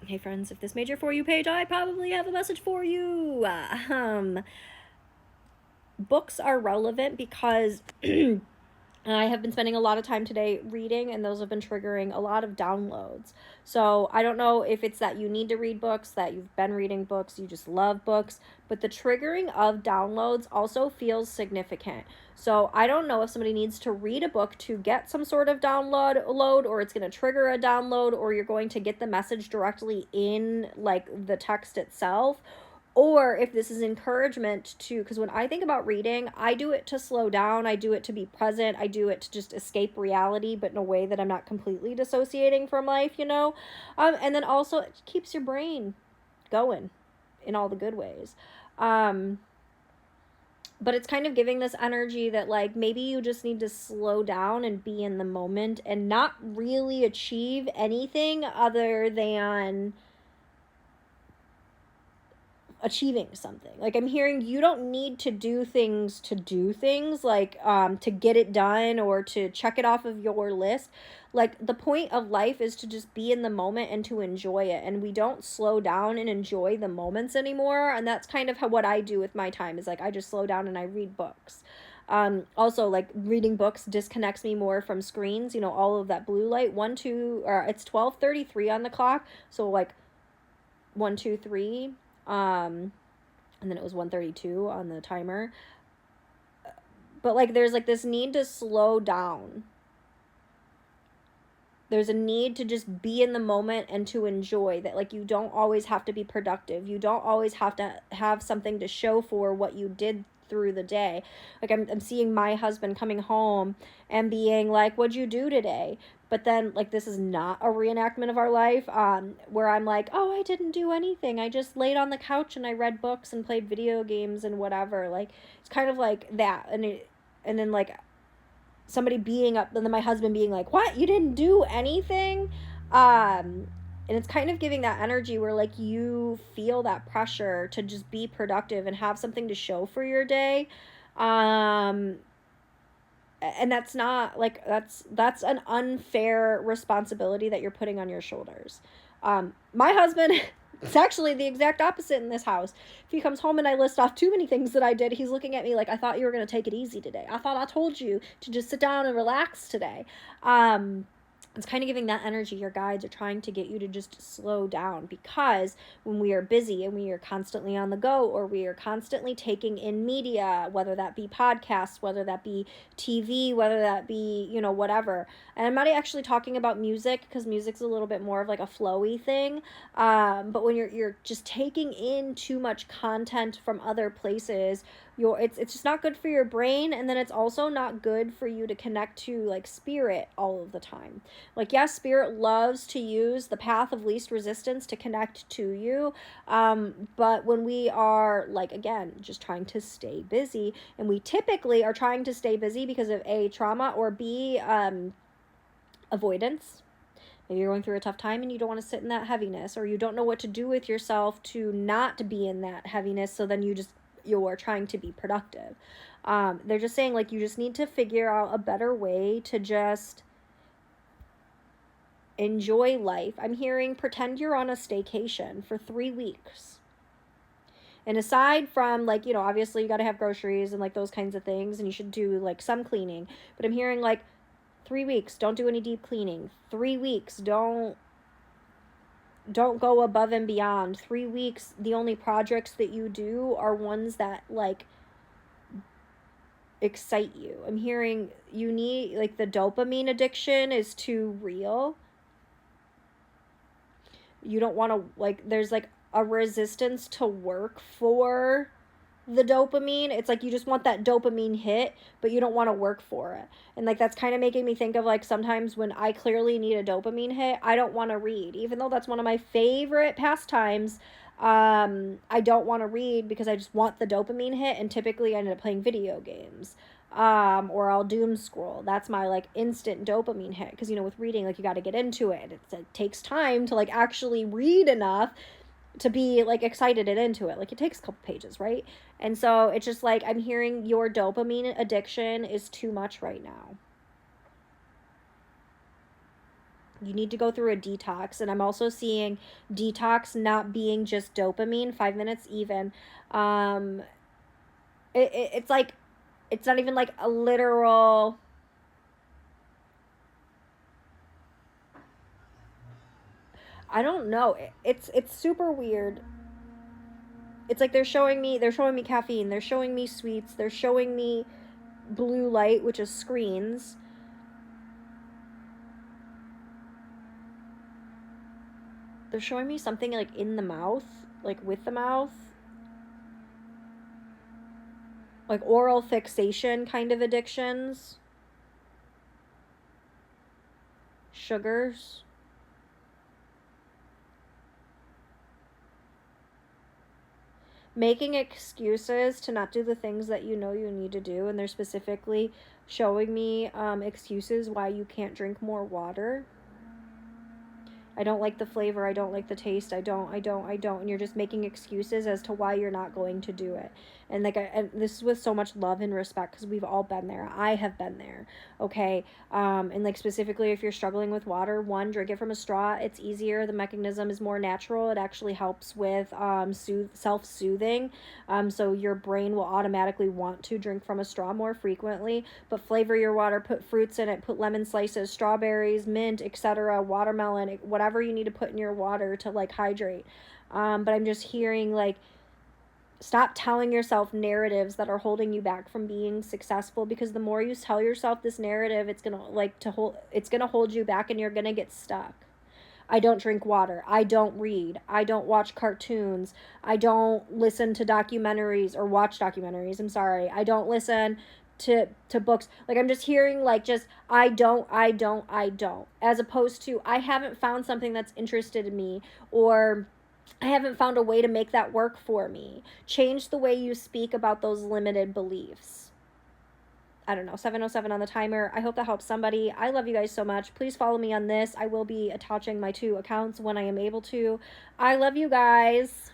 Hey friends, if this made your For You page, I probably have a message for you. Books are relevant because I have been spending a lot of time today reading, and those have been triggering a lot of downloads. So I don't know if it's that you need to read books, that you've been reading books, you just love books, but the triggering of downloads also feels significant. So I don't know if somebody needs to read a book to get some sort of download, or it's going to trigger a download, or you're going to get the message directly in like the text itself, or if this is encouragement to, because when I think about reading, I do it to slow down, I do it to be present, I do it to just escape reality, but in a way that I'm not completely dissociating from life, and then also it keeps your brain going in all the good ways. But it's kind of giving this energy that like maybe you just need to slow down and be in the moment and not really achieve anything other than achieving something. Like I'm hearing you don't need to do things like to get it done or to check it off of your list. Like the point of life is to just be in the moment and to enjoy it, and we don't slow down and enjoy the moments anymore. And that's kind of what I do with my time, is like I just slow down and I read books. Also, like reading books disconnects me more from screens, all of that blue light. It's 12:33 on the clock, so like 1, 2, 3, and then it was 1:32 on the timer. But like there's like this need to slow down. There's a need to just be in the moment and to enjoy that. Like you don't always have to be productive, you don't always have to have something to show for what you did through the day. Like I'm seeing my husband coming home and being like, what'd you do today? But then like this is not a reenactment of our life, where I'm like, oh, I didn't do anything, I just laid on the couch and I read books and played video games and whatever. Like it's kind of like that. And then like somebody being up, and then my husband being like, what, you didn't do anything? And it's kind of giving that energy where like you feel that pressure to just be productive and have something to show for your day. And that's not like, that's an unfair responsibility that you're putting on your shoulders. My husband it's actually the exact opposite in this house. If he comes home and I list off too many things that I did, he's looking at me like, I thought you were going to take it easy today. I thought I told you to just sit down and relax today. It's kind of giving that energy. Your guides are trying to get you to just slow down, because when we are busy and we are constantly on the go, or we are constantly taking in media, whether that be podcasts, whether that be TV, whether that be, whatever. And I'm not actually talking about music, because music's a little bit more of like a flowy thing. But when you're just taking in too much content from other places, it's just not good for your brain, and then it's also not good for you to connect to like spirit all of the time. Like, yes, spirit loves to use the path of least resistance to connect to you, but when we are like, again, just trying to stay busy, and we typically are trying to stay busy because of A, trauma, or B, avoidance. Maybe you're going through a tough time and you don't want to sit in that heaviness, or you don't know what to do with yourself to not be in that heaviness, so then you're trying to be productive. They're just saying like you just need to figure out a better way to just enjoy life. I'm hearing pretend you're on a staycation for 3 weeks. And aside from like, obviously you got to have groceries and like those kinds of things, and you should do like some cleaning, but I'm hearing like 3 weeks, don't do any deep cleaning. 3 weeks, don't go above and beyond. 3 weeks, the only projects that you do are ones that like excite you. I'm hearing you need, like, the dopamine addiction is too real. You don't want to, like, there's like a resistance to work for the dopamine. It's like you just want that dopamine hit, but you don't want to work for it. And like that's kind of making me think of like sometimes when I clearly need a dopamine hit, I don't want to read, even though that's one of my favorite pastimes. I don't want to read because I just want the dopamine hit, and typically I end up playing video games, or I'll doom scroll. That's my like instant dopamine hit, because with reading, like, you got to get into it. It takes time to like actually read enough to be like excited and into it. Like it takes a couple pages, right? And so it's just like I'm hearing your dopamine addiction is too much right now. You need to go through a detox. And I'm also seeing detox not being just dopamine, 5 minutes even. Um, it's like, it's not even like a literal, I don't know. It's super weird. It's like they're showing me caffeine, they're showing me sweets, they're showing me blue light, which is screens. They're showing me something like in the mouth, like with the mouth, like oral fixation kind of addictions, sugars. Making excuses to not do the things that you know you need to do, and they're specifically showing me excuses why you can't drink more water. I don't like the flavor, I don't like the taste, I don't, and you're just making excuses as to why you're not going to do it. And like, and this is with so much love and respect, because we've all been there. I have been there. Okay. And like, specifically, if you're struggling with water, one, drink it from a straw. It's easier, the mechanism is more natural, it actually helps with self-soothing. So your brain will automatically want to drink from a straw more frequently. But flavor your water, put fruits in it, put lemon slices, strawberries, mint, etc., watermelon, whatever you need to put in your water to like hydrate. But I'm just hearing like, stop telling yourself narratives that are holding you back from being successful, because the more you tell yourself this narrative, it's going to hold you back, and you're going to get stuck. I don't drink water. I don't read. I don't watch cartoons. I don't listen to documentaries or watch documentaries. I'm sorry. I don't listen to books. Like, I'm just hearing like, just I don't, as opposed to I haven't found something that's interested in me, or I haven't found a way to make that work for me. Change the way you speak about those limited beliefs. I don't know, 7:07 on the timer. I hope that helps somebody. I love you guys so much. Please follow me on this. I will be attaching my 2 accounts when I am able to. I love you guys.